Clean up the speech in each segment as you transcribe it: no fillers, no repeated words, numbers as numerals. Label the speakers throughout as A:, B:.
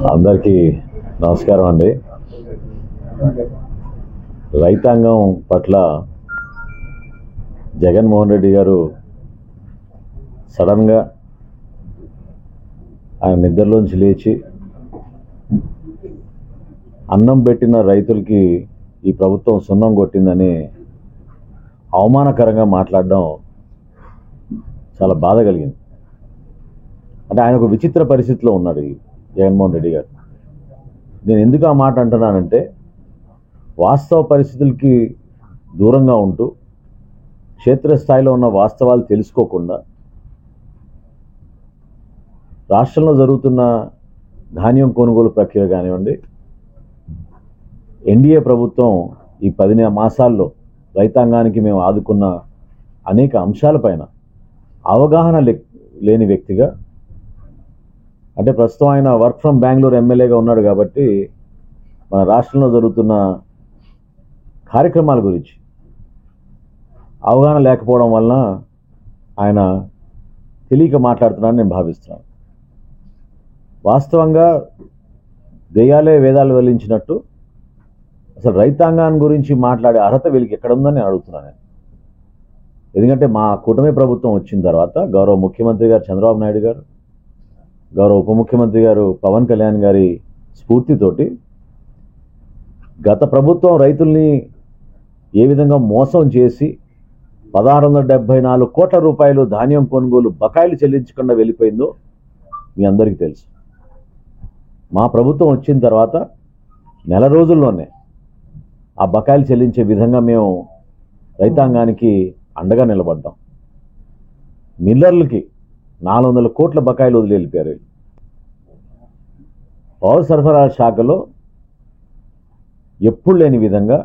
A: అందరికీ నమస్కారం అండి. రైతాంగం పట్ల జగన్మోహన్ రెడ్డి గారు సడన్గా ఆయన నిద్రలోంచి లేచి అన్నం పెట్టిన రైతులకి ఈ ప్రభుత్వం సున్నం కొట్టిందని అవమానకరంగా మాట్లాడడం చాలా బాధ కలిగింది. అంటే ఆయన ఒక విచిత్ర పరిస్థితిలో ఉన్నాడు ఈ జగన్మోహన్ రెడ్డి గారు. నేను ఎందుకు ఆ మాట అంటున్నానంటే, వాస్తవ పరిస్థితులకి దూరంగా ఉంటూ క్షేత్రస్థాయిలో ఉన్న వాస్తవాలు తెలుసుకోకుండా రాష్ట్రంలో జరుగుతున్న ధాన్యం కొనుగోలు ప్రక్రియ కానివ్వండి, ఎన్డీఏ ప్రభుత్వం ఈ 10 మాసాల్లో రైతాంగానికి మేము ఆదుకున్న అనేక అంశాలపైన అవగాహన లేని వ్యక్తిగా, అంటే ప్రస్తుతం ఆయన వర్క్ ఫ్రమ్ బెంగళూరు ఎమ్మెల్యేగా ఉన్నాడు కాబట్టి మన రాష్ట్రంలో జరుగుతున్న కార్యక్రమాల గురించి అవగాహన లేకపోవడం వలన ఆయన తెలియక మాట్లాడుతున్నానని నేను భావిస్తున్నాను. వాస్తవంగా దెయ్యాలే వేదాలు వెల్లించినట్టు అసలు రైతాంగాన్ని గురించి మాట్లాడే అర్హత వీళ్ళకి ఎక్కడుందని నేను అడుగుతున్నాను. ఎందుకంటే మా కూటమి ప్రభుత్వం వచ్చిన తర్వాత గౌరవ ముఖ్యమంత్రి గారు చంద్రబాబు నాయుడు గారు, గౌరవ ఉప ముఖ్యమంత్రి గారు పవన్ కళ్యాణ్ గారి స్ఫూర్తితోటి గత ప్రభుత్వం రైతుల్ని ఏ విధంగా మోసం చేసి 1674 కోట్ల రూపాయలు ధాన్యం కొనుగోలు బకాయిలు చెల్లించకుండా వెళ్ళిపోయిందో మీ అందరికీ తెలుసు. మా ప్రభుత్వం వచ్చిన తర్వాత నెల రోజుల్లోనే ఆ బకాయిలు చెల్లించే విధంగా మేము రైతాంగానికి అండగా నిలబడ్డాం. మిల్లర్లకి 400 కోట్ల బకాయిలు వదిలి వెళ్ళిపోయారు. పౌర సరఫరాల శాఖలో ఎప్పుడు లేని విధంగా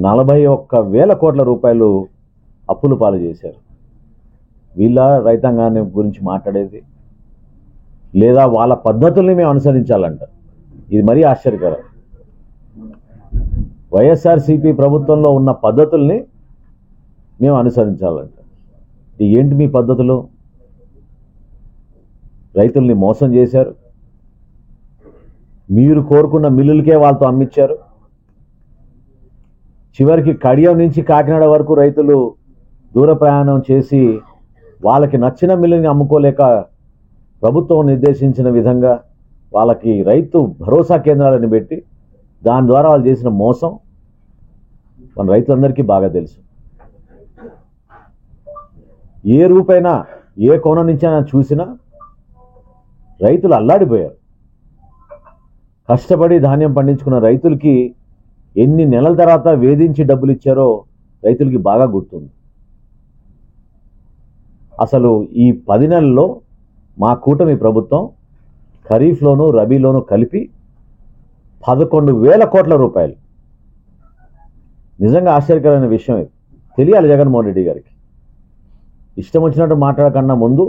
A: 41,000 కోట్ల రూపాయలు అప్పులు పాలు చేశారు. వీళ్ళ రైతాంగాన్ని గురించి మాట్లాడేది, లేదా వాళ్ళ పద్ధతుల్ని మేము అనుసరించాలంట. ఇది మరీ ఆశ్చర్యకరం. వైఎస్ఆర్సీపీ ప్రభుత్వంలో ఉన్న పద్ధతుల్ని మేము అనుసరించాలంట. ఏంటి మీ పద్ధతులు? రైతుల్ని మోసం చేశారు, మీరు కోరుకున్న మిల్లులకే వాళ్ళతో అమ్మిచ్చారు. చివరికి కడియం నుంచి కాకినాడ వరకు రైతులు దూర ప్రయాణం చేసి వాళ్ళకి నచ్చిన మిల్లుని అమ్ముకోలేక ప్రభుత్వం నిర్దేశించిన విధంగా వాళ్ళకి రైతు భరోసా కేంద్రాలను పెట్టి దాని ద్వారా వాళ్ళు చేసిన మోసం మన రైతులందరికీ బాగా తెలుసు. ఏ రూపైనా ఏ కోణం నుంచి అయినా చూసినా రైతులు అల్లాడిపోయారు. కష్టపడి ధాన్యం పండించుకున్న రైతులకి ఎన్ని నెలల తర్వాత వేధించి డబ్బులు ఇచ్చారో రైతులకి బాగా గుర్తుంది. అసలు ఈ 10 నెలల్లో మా కూటమి ప్రభుత్వం ఖరీఫ్లోను రబీలోను కలిపి 11,000 కోట్ల రూపాయలు. నిజంగా ఆశ్చర్యకరమైన విషయం ఇది. తెలియాలి జగన్మోహన్ రెడ్డి గారికి. ఇష్టం వచ్చినట్టు మాట్లాడకన్నా ముందు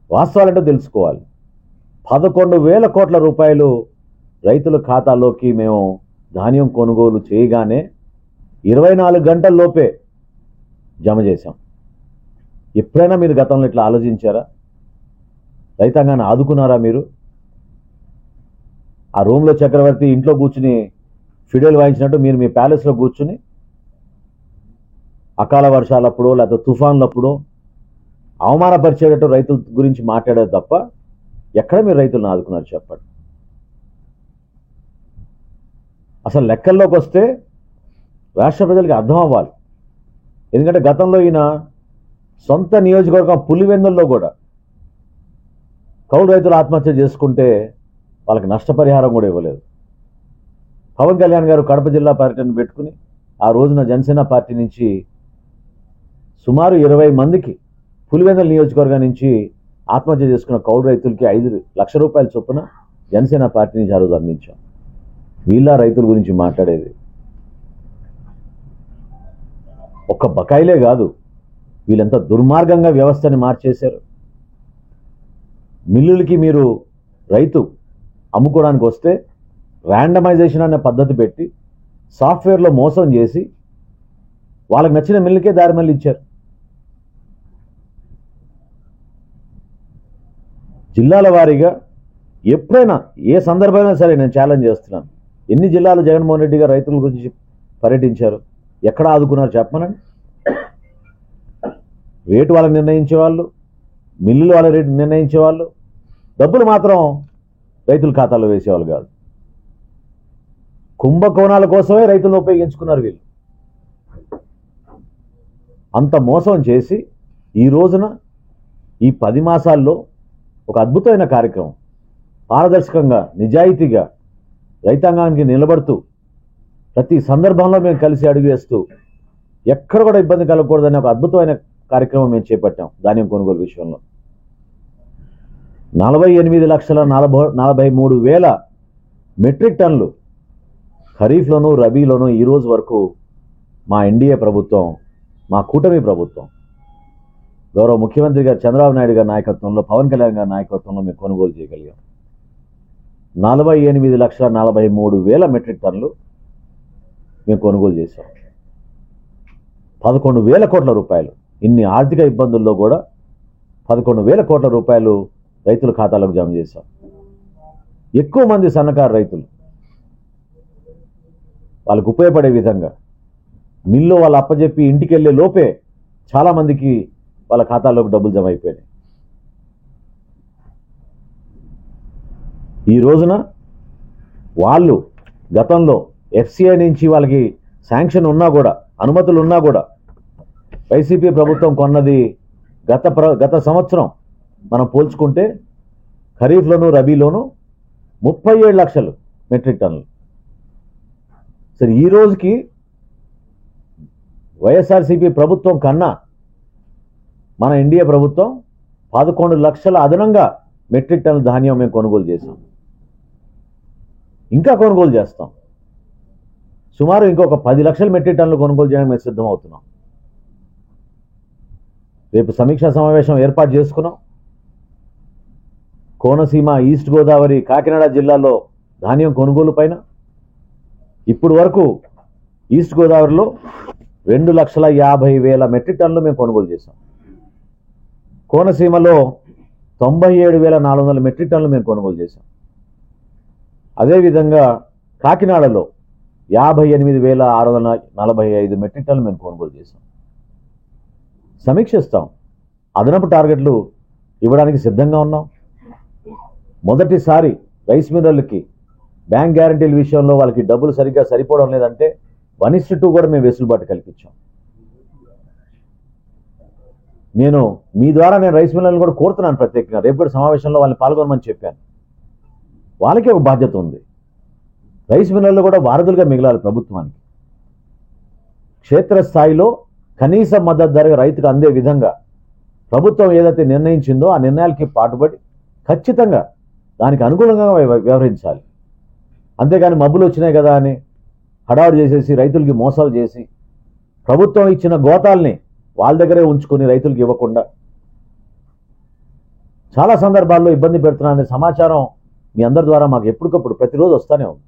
A: వాస్తవాలంటూ తెలుసుకోవాలి. 11,000 కోట్ల రూపాయలు రైతుల ఖాతాలోకి మేము ధాన్యం కొనుగోలు చేయగానే 24 గంటల్లోపే జమ చేశాం. ఎప్పుడైనా మీరు గతంలో ఇట్లా ఆలోచించారా? రైతాంగాన్ని ఆదుకున్నారా మీరు? ఆ రూమ్లో చక్రవర్తి ఇంట్లో కూర్చుని ఫిడేల్ వాయించినట్టు మీరు మీ ప్యాలెస్లో కూర్చుని అకాల వర్షాలప్పుడు లేకపోతే తుఫాన్లప్పుడు అవమానపరిచేటట్టు రైతుల గురించి మాట్లాడారు తప్ప ఎక్కడ మీరు రైతులను ఆదుకున్నారు చెప్పండి. అసలు లెక్కల్లోకి వస్తే రాష్ట్ర ప్రజలకి అర్థం అవ్వాలి. ఎందుకంటే గతంలో ఈయన సొంత నియోజకవర్గం పులివెందుల్లో కూడా కౌలు రైతులు ఆత్మహత్య చేసుకుంటే వాళ్ళకి నష్టపరిహారం కూడా ఇవ్వలేదు. పవన్ కళ్యాణ్ గారు కడప జిల్లా పర్యటన పెట్టుకుని ఆ రోజున జనసేన పార్టీ నుంచి సుమారు 20 మందికి పులివెందుల నియోజకవర్గం నుంచి ఆత్మహత్య చేసుకున్న కౌలు రైతులకి 5 లక్షల రూపాయల చొప్పున జనసేన పార్టీ నుంచి ఆ రోజు అందించాం. వీళ్ళ రైతుల గురించి మాట్లాడేది. ఒక్క బకాయిలే కాదు, వీళ్ళంతా దుర్మార్గంగా వ్యవస్థని మార్చేశారు. మిల్లులకి మీరు రైతు అమ్ముకోవడానికి వస్తే ర్యాండమైజేషన్ అనే పద్ధతి పెట్టి సాఫ్ట్వేర్లో మోసం చేసి వాళ్ళకి నచ్చిన మిల్లుకే దారి మళ్ళీ ఇచ్చారు. జిల్లాల వారీగా ఎప్పుడైనా ఏ సందర్భమైనా సరే నేను ఛాలెంజ్ చేస్తున్నాను, ఎన్ని జిల్లాలు జగన్మోహన్ రెడ్డి గారు రైతుల గురించి పర్యటించారు, ఎక్కడ ఆదుకున్నారు చెప్పమనండి. రేటు వాళ్ళని నిర్ణయించేవాళ్ళు, మిల్లులు వాళ్ళ రేటు నిర్ణయించేవాళ్ళు, డబ్బులు మాత్రం రైతుల ఖాతాలో వేసేవాళ్ళు కాదు. కుంభకోణాల కోసమే రైతులను ఉపయోగించుకున్నారు వీళ్ళు. అంత మోసం చేసి ఈ రోజున ఈ 10 మాసాల్లో ఒక అద్భుతమైన కార్యక్రమం, పారదర్శకంగా నిజాయితీగా రైతాంగానికి నిలబడుతూ ప్రతి సందర్భంలో మేము కలిసి అడుగు వేస్తూ ఎక్కడ కూడా ఇబ్బంది కలగకూడదనే ఒక అద్భుతమైన కార్యక్రమం మేము చేపట్టాం. ధాన్యం కొనుగోలు విషయంలో 48,43,000 మెట్రిక్ టన్నులు ఖరీఫ్లోనూ రబీలోనూ ఈ రోజు వరకు మా ఎన్డీఏ ప్రభుత్వం, మా కూటమి ప్రభుత్వం, గౌరవ ముఖ్యమంత్రి గారు చంద్రబాబు నాయుడు గారి నాయకత్వంలో, పవన్ కళ్యాణ్ గారి నాయకత్వంలో మేము కొనుగోలు చేయగలిగాం. 48,43,000 మెట్రిక్ టన్నులు మేము కొనుగోలు చేశాం. 11,000 కోట్ల రూపాయలు, ఇన్ని ఆర్థిక ఇబ్బందుల్లో కూడా 11,000 కోట్ల రూపాయలు రైతుల ఖాతాలకు జమ చేశాం. ఎక్కువ మంది సన్నకారు రైతులు వాళ్ళకు ఉపయోగపడే విధంగా మిల్లు వాళ్ళు అప్పచెప్పి ఇంటికి వెళ్ళే లోపే చాలామందికి వాళ్ళ ఖాతాల్లోకి డబ్బులు జమ అయిపోయినాయి. ఈ రోజున వాళ్ళు గతంలో ఎఫ్సిఐ నుంచి వాళ్ళకి శాంక్షన్ ఉన్నా కూడా, అనుమతులు ఉన్నా కూడా, వైసీపీ ప్రభుత్వం కొన్నది గత సంవత్సరం మనం పోల్చుకుంటే ఖరీఫ్లోను రబీలోను 37 లక్షలు మెట్రిక్ టన్నులు. సరే, ఈ రోజుకి వైఎస్ఆర్సీపీ ప్రభుత్వం కన్నా మన ఎన్డీఏ ప్రభుత్వం 11 లక్షల అదనంగా మెట్రిక్ టన్నుల ధాన్యం మేము కొనుగోలు చేసాం, ఇంకా కొనుగోలు చేస్తాం. సుమారు ఇంకొక 10 లక్షల మెట్రిక్ టన్నులు కొనుగోలు చేయడానికి మేము సిద్ధమవుతున్నాం. రేపు సమీక్షా సమావేశం ఏర్పాటు చేసుకున్నాం. కోనసీమ, ఈస్ట్ గోదావరి, కాకినాడ జిల్లాలో ధాన్యం కొనుగోలు పైన ఇప్పుడు వరకు ఈస్ట్ గోదావరిలో 2,50,000 మెట్రిక్ టన్నులు మేము కొనుగోలు చేశాం. కోనసీమలో 97,400 మెట్రిక్ టన్నులు మేము కొనుగోలు చేశాం. అదేవిధంగా కాకినాడలో 58,645 మెట్రిక్ టన్నులు మేము కొనుగోలు చేశాం. సమీక్షిస్తాం, అదనపు టార్గెట్లు ఇవ్వడానికి సిద్ధంగా ఉన్నాం. మొదటిసారి రైస్ మిల్లర్లకి బ్యాంక్ గ్యారంటీల విషయంలో వాళ్ళకి డబ్బులు సరిగ్గా సరిపోవడం లేదంటే 1:2 కూడా మేము వెసులుబాటు కల్పించాం. మీ ద్వారా నేను రైస్ మిల్లర్లను కూడా కోరుతున్నాను ప్రత్యేకంగా, రేపు కూడా సమావేశంలో వాళ్ళని పాల్గొనమని చెప్పాను. వాళ్ళకి ఒక బాధ్యత ఉంది. రైస్ మిల్లర్లు కూడా వారధులుగా మిగలాలి ప్రభుత్వానికి. క్షేత్రస్థాయిలో కనీస మద్దతు ధర రైతుకు అందే విధంగా ప్రభుత్వం ఏదైతే నిర్ణయించిందో ఆ నిర్ణయాలకి పాటుపడి ఖచ్చితంగా దానికి అనుగుణంగా వ్యవహరించాలి. అంతేగాని మబ్బులు వచ్చినాయి కదా అని హడావుడి చేసేసి రైతులకి మోసాలు చేసి ప్రభుత్వం ఇచ్చిన గోతాల్ని వాళ్ళ దగ్గరే ఉంచుకొని రైతులకు ఇవ్వకుండా చాలా సందర్భాల్లో ఇబ్బంది పెడుతున్నారనే సమాచారం మీ అందరి ద్వారా మాకు ఎప్పటికప్పుడు ప్రతిరోజు వస్తూనే ఉంది.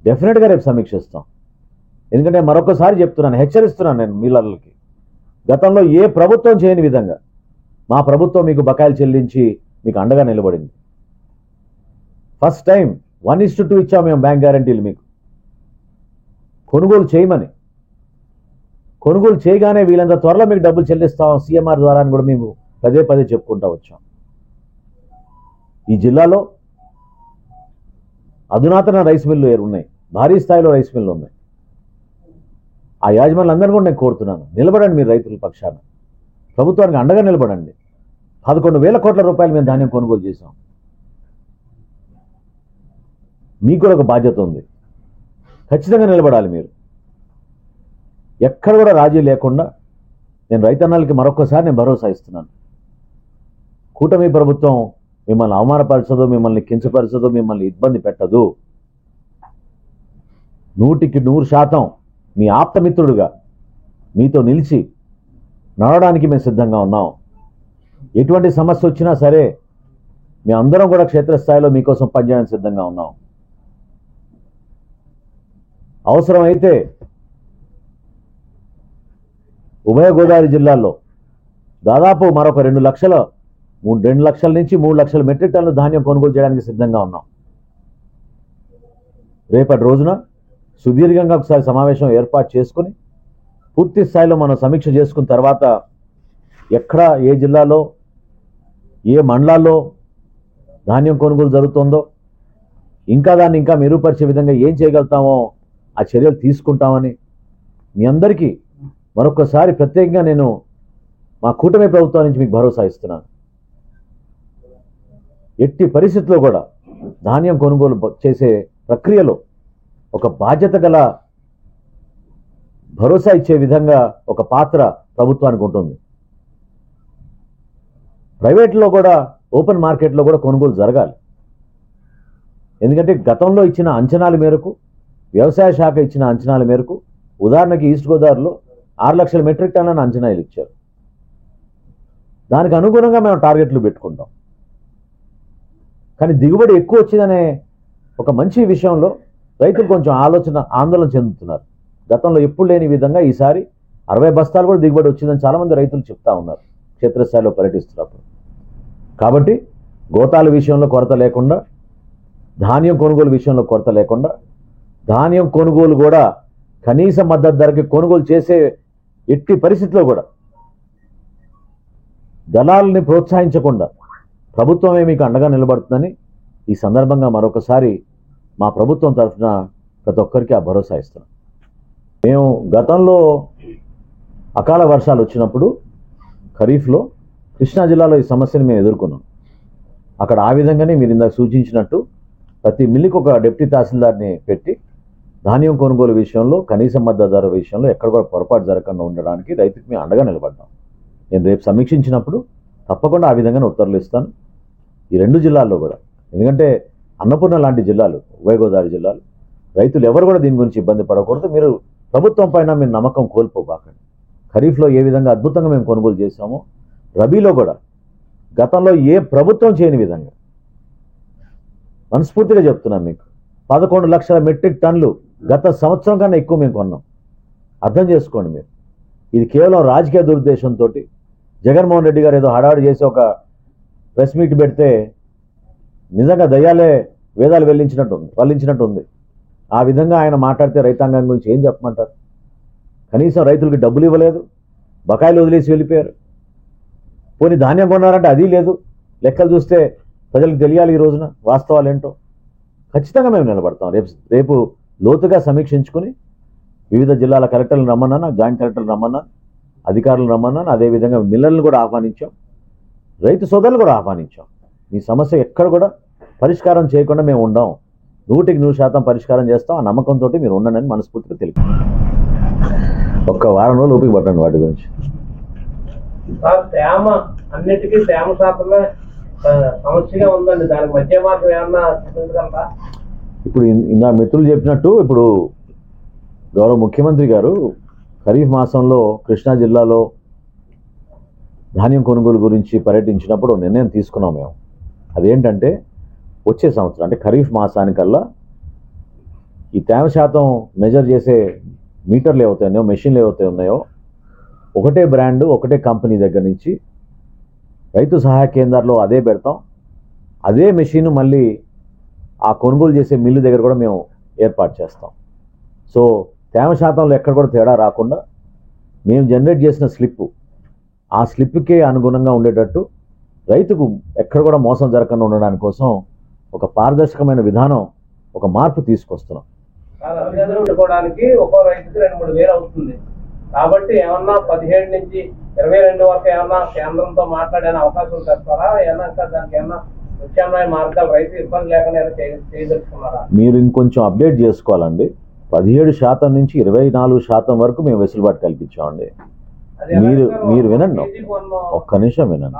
A: డెఫినెట్గా రేపు సమీక్షిస్తాం. ఎందుకంటే మరొకసారి చెప్తున్నాను, హెచ్చరిస్తున్నాను నేను మిల్లర్లకి, గతంలో ఏ ప్రభుత్వం చేయని విధంగా మా ప్రభుత్వం మీకు బకాయిలు చెల్లించి మీకు అండగా నిలబడింది. ఫస్ట్ టైం 1:2 ఇచ్చాం మేము బ్యాంక్ గ్యారంటీలు మీకు కొనుగోలు చేయమని. కొనుగోలు చేయగానే వీళ్ళంత త్వరలో మీకు డబ్బులు చెల్లిస్తాం సీఎంఆర్ ద్వారా అని కూడా మేము పదే చెప్పుకుంటూ వచ్చాం. ఈ జిల్లాలో అధునాతన రైస్ మిల్లు ఉన్నాయి, భారీ స్థాయిలో రైస్ మిల్లు ఉన్నాయి. ఆ యాజమాన్యులందరూ కూడా నేను కోరుతున్నాను, నిలబడండి మీరు రైతుల పక్షాన, ప్రభుత్వానికి అండగా నిలబడండి. 11,000 కోట్ల రూపాయలు మేము ధాన్యం కొనుగోలు చేశాం. మీకు కూడా ఒక బాధ్యత ఉంది, ఖచ్చితంగా నిలబడాలి మీరు. ఎక్కడ కూడా రాజీ లేకుండా నేను రైతన్నలకి మరొకసారి నేను భరోసా ఇస్తున్నాను. కూటమి ప్రభుత్వం మిమ్మల్ని అవమానపరచదు, మిమ్మల్ని కించపరచదు, మిమ్మల్ని ఇబ్బంది పెట్టదు. 100% మీ ఆప్తమిత్రుడుగా మీతో నిలిచి నడవడానికి మేము సిద్ధంగా ఉన్నాం. ఎటువంటి సమస్య వచ్చినా సరే మేమందరం కూడా క్షేత్రస్థాయిలో మీకోసం పనిచేయడానికి సిద్ధంగా ఉన్నాం. అవసరమైతే ఉభయ గోదావరి జిల్లాల్లో దాదాపు మరొక 2 లక్షల 2 లక్షల నుంచి 3 లక్షల మెట్రిక్ టన్నుల ధాన్యం కొనుగోలు చేయడానికి సిద్ధంగా ఉన్నాం. రేపటి రోజున సుదీర్ఘంగా ఒకసారి సమావేశం ఏర్పాటు చేసుకుని పూర్తి స్థాయిలో మనం సమీక్ష చేసుకున్న తర్వాత ఎక్కడ ఏ జిల్లాలో ఏ మండలాల్లో ధాన్యం కొనుగోలు జరుగుతుందో దాన్ని ఇంకా మెరుగుపరిచే విధంగా ఏం చేయగలుగుతామో ఆ చర్యలు తీసుకుంటామని మీ అందరికీ మరొకసారి ప్రత్యేకంగా నేను మా కూటమి ప్రభుత్వం నుంచి మీకు భరోసా ఇస్తున్నాను. ఎట్టి పరిస్థితుల్లో కూడా ధాన్యం కొనుగోలు చేసే ప్రక్రియలో ఒక బాధ్యత గల భరోసా ఇచ్చే విధంగా ఒక పాత్ర ప్రభుత్వానికి ఉంటుంది. ప్రైవేట్లో కూడా ఓపెన్ మార్కెట్లో కూడా కొనుగోలు జరగాలి. ఎందుకంటే గతంలో ఇచ్చిన అంచనాల మేరకు, వ్యవసాయ శాఖ ఇచ్చిన అంచనాల మేరకు, ఉదాహరణకి ఈస్ట్ గోదావరిలో 6 లక్షల మెట్రిక్ టన్నులను అంచనాలు ఇచ్చారు. దానికి అనుగుణంగా మేము టార్గెట్లు పెట్టుకుంటాం. కానీ దిగుబడి ఎక్కువ వచ్చిందనే ఒక మంచి విషయంలో రైతులు కొంచెం ఆందోళన చెందుతున్నారు. గతంలో ఎప్పుడు లేని విధంగా ఈసారి 60 బస్తాలు కూడా దిగుబడి వచ్చిందని చాలామంది రైతులు చెప్తా ఉన్నారు క్షేత్రస్థాయిలో పర్యటిస్తున్నప్పుడు. కాబట్టి గోతాల విషయంలో కొరత లేకుండా, ధాన్యం కొనుగోలు విషయంలో కొరత లేకుండా, ధాన్యం కొనుగోలు కూడా కనీస మద్దతు ధరకి కొనుగోలు చేసే ఎట్టి పరిస్థితిలో కూడా దళాలని ప్రోత్సహించకుండా ప్రభుత్వమే మీకు అండగా నిలబడుతుందని ఈ సందర్భంగా మరొకసారి మా ప్రభుత్వం తరఫున ప్రతి ఒక్కరికి ఆ భరోసా ఇస్తున్నాం. మేము గతంలో అకాల వర్షాలు వచ్చినప్పుడు ఖరీఫ్లో కృష్ణా జిల్లాలో ఈ సమస్యను మేము ఎదుర్కొన్నాం. అక్కడ ఆ విధంగానే మీరు ఇందాక సూచించినట్టు ప్రతి మిల్లుకి ఒక డిప్యూటీ తహసీల్దార్ని పెట్టి ధాన్యం కొనుగోలు విషయంలో, కనీస మద్దతు ధర విషయంలో ఎక్కడ కూడా పొరపాటు జరగకుండా ఉండడానికి రైతుకి మేము అండగా నిలబడ్డాం. నేను రేపు సమీక్షించినప్పుడు తప్పకుండా ఆ విధంగానే ఉత్తర్వులు ఇస్తాను ఈ 2 జిల్లాల్లో కూడా. ఎందుకంటే అన్నపూర్ణ లాంటి జిల్లాలు, ఉభయ గోదావరి జిల్లాలు, రైతులు ఎవరు కూడా దీని గురించి ఇబ్బంది పడకూడదు. మీరు ప్రభుత్వం పైన మీరు నమ్మకం కోల్పోబాకండి. ఖరీఫ్లో ఏ విధంగా అద్భుతంగా మేము కొనుగోలు చేశామో, రబీలో కూడా గతంలో ఏ ప్రభుత్వం చేయని విధంగా మనస్ఫూర్తిగా చెప్తున్నాం మీకు 11 లక్షల మెట్రిక్ టన్నులు గత సంవత్సరం కన్నా ఎక్కువ మేము కొన్నాం. అర్థం చేసుకోండి మీరు. ఇది కేవలం రాజకీయ దురుద్దేశంతో జగన్మోహన్ రెడ్డి గారు ఏదో హడావుడి చేసి ఒక ప్రెస్ మీట్ పెడితే నిజంగా దయ్యాలే వేదాలు వల్లించినట్టుంది. ఆ విధంగా ఆయన మాట్లాడితే రైతాంగం గురించి ఏం చెప్పమంటారు? కనీసం రైతులకి డబ్బులు ఇవ్వలేదు, బకాయిలు వదిలేసి వెళ్ళిపోయారు. పోనీ ధాన్యం కొన్నారంటే అది లేదు. లెక్కలు చూస్తే ప్రజలకు తెలియాలి ఈ రోజున వాస్తవాలు ఏంటో. ఖచ్చితంగా మేము నిలబడతాం. రేపు లోతుగా సమీక్షించుకుని వివిధ జిల్లాల కలెక్టర్లను రమ్మన్నాను, జాయింట్ కలెక్టర్లు రమ్మన్నాను, అధికారులను రమ్మన్నాను. అదేవిధంగా మిల్లర్లను కూడా ఆహ్వానించాం, రైతు సోదరులు కూడా ఆహ్వానించాం. మీ సమస్య ఎక్కడ కూడా పరిష్కారం చేయకుండా మేము ఉండం. 100% పరిష్కారం చేస్తాం. ఆ నమ్మకంతో మీరు ఉండనని మనస్ఫూర్తిగా తెలుపు. ఒక్క వారం రోజులు ఓపిక పట్టండి వాటి గురించి.
B: తేమ అన్నిటికీ తేమ శాతమే సమస్యగా ఉందండి. దానికి మధ్య మార్గం ఏమన్నా చూపించగలరా?
A: ఇప్పుడు ఇందా మిత్రులు చెప్పినట్టు ఇప్పుడు గౌరవ ముఖ్యమంత్రి గారు ఖరీఫ్ మాసంలో కృష్ణా జిల్లాలో ధాన్యం కొనుగోలు గురించి పర్యటించినప్పుడు నిర్ణయం తీసుకున్నాం మేము. అదేంటంటే వచ్చే సంవత్సరం అంటే ఖరీఫ్ మాసానికల్లా ఈ తేమ శాతం మెజర్ చేసే మీటర్లు ఏవైతే ఉన్నాయో, మెషిన్లు ఏవైతే ఉన్నాయో, ఒకటే బ్రాండ్ ఒకటే కంపెనీ దగ్గర నుంచి రైతు సహాయ కేంద్రాల్లో అదే పెడతాం. అదే మెషిన్ మళ్ళీ ఆ కొనుగోలు చేసే మిల్లు దగ్గర కూడా మేము ఏర్పాటు చేస్తాం. సో తేమ శాతంలో ఎక్కడ కూడా తేడా రాకుండా మేము జనరేట్ చేసిన స్లిప్పు, ఆ స్లిప్కే అనుగుణంగా ఉండేటట్టు రైతుకు ఎక్కడ కూడా మోసం జరగకుండా ఉండడానికి కోసం ఒక పారదర్శకమైన విధానం, ఒక మార్పు తీసుకొస్తున్నాం.
B: పెట్టుకోవడానికి ఒక్కో రైతుకి 2-3 వేలు అవుతుంది. కాబట్టి ఏమన్నా 17 నుంచి 22 వరకు ఏమన్నా కేంద్రంతో మాట్లాడే అవకాశం చేస్తారా? ఏమన్నా దానికి ఏమన్నా ప్రత్యామ్నాయ మార్గాలు రైతు ఇబ్బంది లేకుండా చేయదలుచుకున్నారా?
A: మీరు ఇంకొంచెం అప్డేట్ చేసుకోవాలండి. 17% నుంచి 24% వరకు మేము వెసులుబాటు కల్పించామండి. మీరు వినండి, ఒక్క నిమిషం వినండి.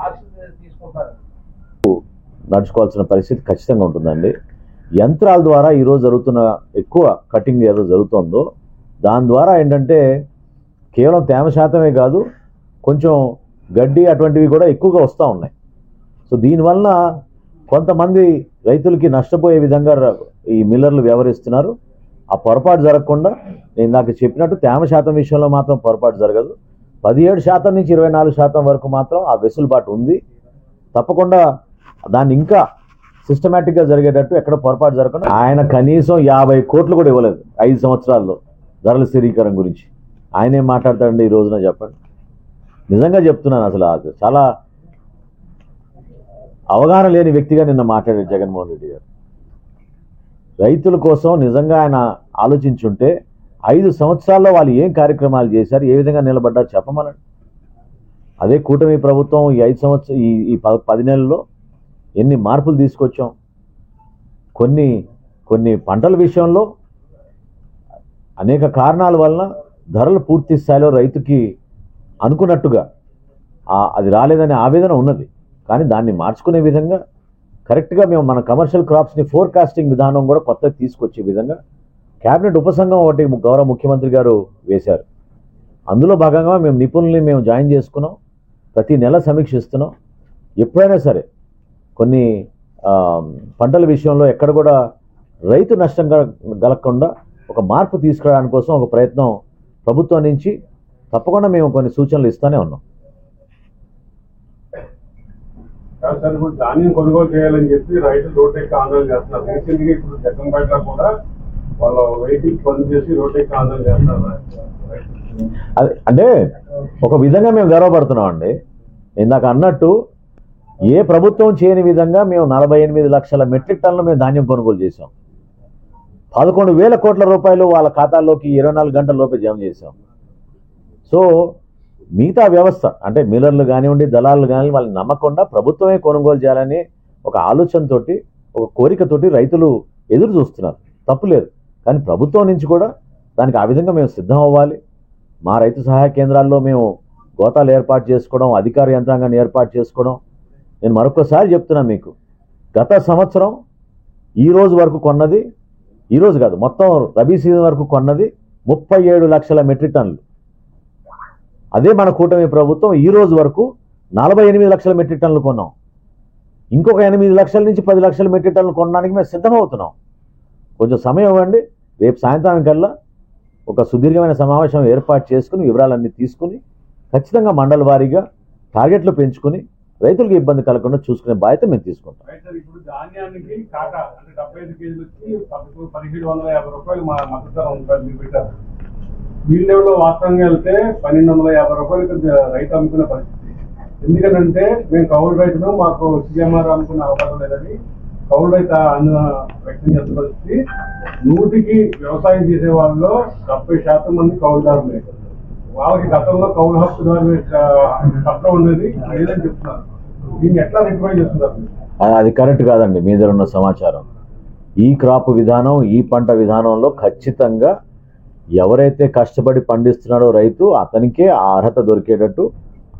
A: నడుచుకోవాల్సిన పరిస్థితి ఖచ్చితంగా ఉంటుందండి. యంత్రాల ద్వారా ఈరోజు జరుగుతున్న ఎక్కువ కటింగ్ ఏదో జరుగుతుందో దాని ద్వారా ఏంటంటే కేవలం తేమ శాతమే కాదు, కొంచెం గడ్డి అటువంటివి కూడా ఎక్కువగా వస్తూ ఉన్నాయి. సో దీనివల్ల కొంతమంది రైతులకి నష్టపోయే విధంగా ఈ మిల్లర్లు వ్యవహరిస్తున్నారు. ఆ పొరపాటు జరగకుండా నేను నాకు చెప్పినట్టు తేమ శాతం విషయంలో మాత్రం పొరపాటు జరగదు. 17% నుంచి 24% వరకు మాత్రం ఆ వెసులుబాటు ఉంది. తప్పకుండా దాన్ని ఇంకా సిస్టమేటిక్గా జరిగేటట్టు ఎక్కడ పొరపాటు జరగకుండా ఆయన కనీసం 50 కోట్లు కూడా ఇవ్వలేదు 5 సంవత్సరాల్లో ధరల స్థిరీకరణ గురించి. ఆయన ఏం మాట్లాడతాడండి ఈ రోజున చెప్పండి. నిజంగా చెప్తున్నాను, అసలు అది చాలా అవగాహన లేని వ్యక్తిగా నిన్న మాట్లాడారు జగన్మోహన్ రెడ్డి గారు. రైతుల కోసం నిజంగా ఆయన ఆలోచించుంటే 5 సంవత్సరాల్లో వాళ్ళు ఏం కార్యక్రమాలు చేశారు, ఏ విధంగా నిలబడ్డారు చెప్పమనండి. అదే కూటమి ప్రభుత్వం ఈ 5 సంవత్సరం ఈ 10 నెలల్లో ఎన్ని మార్పులు తీసుకొచ్చాం. కొన్ని పంటల విషయంలో అనేక కారణాల వలన ధరలు పూర్తి స్థాయిలో రైతుకి అనుకున్నట్టుగా అది రాలేదనే ఆవేదన ఉన్నది. కానీ దాన్ని మార్చుకునే విధంగా కరెక్ట్గా మేము మన కమర్షియల్ క్రాప్స్ని ఫోర్కాస్టింగ్ విధానం కూడా కొత్తగా తీసుకొచ్చే విధంగా క్యాబినెట్ ఉపసంఘం ఒకటి గౌరవ ముఖ్యమంత్రి గారు వేశారు. అందులో భాగంగా మేము నిపుణుల్ని మేము జాయిన్ చేసుకున్నాం. ప్రతి నెల సమీక్షిస్తున్నాం. ఎప్పుడైనా సరే కొన్ని పంటల విషయంలో ఎక్కడ కూడా రైతు నష్టం కలగకుండా ఒక మార్పు తీసుకురావడానికి కోసం ఒక ప్రయత్నం ప్రభుత్వం నుంచి తప్పకుండా మేము కొన్ని సూచనలు ఇస్తూనే ఉన్నాం.
C: సార్ ఇప్పుడు ధాన్యం కొనుగోలు చేయాలని చెప్పి రైతులు రోడ్డు ఎక్కి ఆందోళన చేస్తున్నారు. రీసెంట్గా ఇప్పుడు జగ్గంపేటలో కూడా వాళ్ళ వెహికల్ బంద్ చేసి రోడ్డు ఎక్కి ఆందోళన చేస్తున్నారు.
A: అది అంటే ఒక విధంగా మేము గర్వపడుతున్నాం అండి. ఇందాక అన్నట్టు ఏ ప్రభుత్వం చేయని విధంగా మేము 48 లక్షల మెట్రిక్ టన్నులు మేము ధాన్యం కొనుగోలు చేసాం. 11,000 కోట్ల రూపాయలు వాళ్ళ ఖాతాల్లోకి 24 గంటల లోపే జమ చేసాం. సో మిగతా వ్యవస్థ అంటే మిల్లర్లు కానివ్వండి, దళాలు కానీ వాళ్ళని నమ్మకుండా ప్రభుత్వమే కొనుగోలు చేయాలని ఒక ఆలోచనతోటి, ఒక కోరికతోటి రైతులు ఎదురు చూస్తున్నారు. తప్పులేదు. కానీ ప్రభుత్వం నుంచి కూడా దానికి ఆ విధంగా మేము సిద్ధం అవ్వాలి. మా రైతు సహాయ కేంద్రాల్లో మేము గోతాలు ఏర్పాటు చేసుకోవడం, అధికార యంత్రాంగాన్ని ఏర్పాటు చేసుకోవడం. నేను మరొకసారి చెప్తున్నా మీకు, గత సంవత్సరం ఈ రోజు వరకు కొన్నది, ఈ రోజు కాదు మొత్తం రబీ సీజన్ వరకు కొన్నది 37 లక్షల మెట్రిక్ టన్నులు. అదే మన కూటమి ప్రభుత్వం ఈ రోజు వరకు 48 లక్షల మెట్రిక్ టన్నులు కొన్నాం. ఇంకొక 8 లక్షల నుంచి 10 లక్షల మెట్రిక్ టన్నులు కొనడానికి మేము సిద్ధమవుతున్నాం. కొంచెం సమయం ఇవ్వండి. రేపు సాయంత్రానికల్లా ఒక సుదీర్ఘమైన సమావేశం ఏర్పాటు చేసుకుని వివరాలన్నీ తీసుకుని ఖచ్చితంగా మండల వారీగా టార్గెట్లు పెంచుకుని రైతులకు ఇబ్బంది కలగకుండా చూసుకునే బాధ్యత మేము తీసుకుంటాం.
C: ఇప్పుడు ధాన్యానికి కాటా అంటే 75 కేజీలకి 1750 రూపాయలు మా మద్దతు ధర ఉంటుంది పెట్టారు. ఫీల్డ్ లెవెల్లో వాస్తవంగా వెళ్తే 1250 రూపాయలకి రైతు అమ్ముకునే పరిస్థితి. ఎందుకంటే మేము కౌలు రైతులు, మాకు సీఎంఆర్ అమ్ముకునే అవకాశం లేదని కౌలు రైతు వ్యక్తం చేస్తున్న పరిస్థితి. 100కి వ్యవసాయం చేసే వాళ్ళలో 70% మంది కౌలుదారులే. వాళ్ళకి గతంలో కౌలు హక్కుదారులు చట్టం ఉండేది లేదని చెప్తున్నారు. దీన్ని ఎట్లా రెక్టిఫై చేస్తున్నారు?
A: అది కరెక్ట్ కాదండి. మీ దగ్గర ఉన్న సమాచారం ఈ క్రాప్ విధానం, ఈ పంట విధానంలో ఖచ్చితంగా ఎవరైతే కష్టపడి పండిస్తున్నాడో రైతు అతనికే ఆ అర్హత దొరికేటట్టు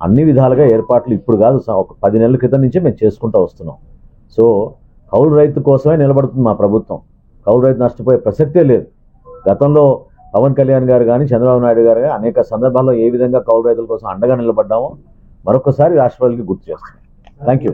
A: అన్ని విధాలుగా ఏర్పాట్లు ఇప్పుడు కాదు, ఒక 10 నెలల క్రితం నుంచే మేము చేసుకుంటూ వస్తున్నాం. సో కౌలు రైతు కోసమే నిలబడుతుంది మా ప్రభుత్వం. కౌలు రైతు నష్టపోయే ప్రసక్తే లేదు. గతంలో పవన్ కళ్యాణ్ గారు కానీ, చంద్రబాబు నాయుడు గారు కానీ అనేక సందర్భాల్లో ఏ విధంగా కౌలు రైతుల కోసం అండగా నిలబడ్డామో మరొకసారి రాష్ట్ర ప్రజలకి గుర్తు చేస్తున్నాం. Thank you.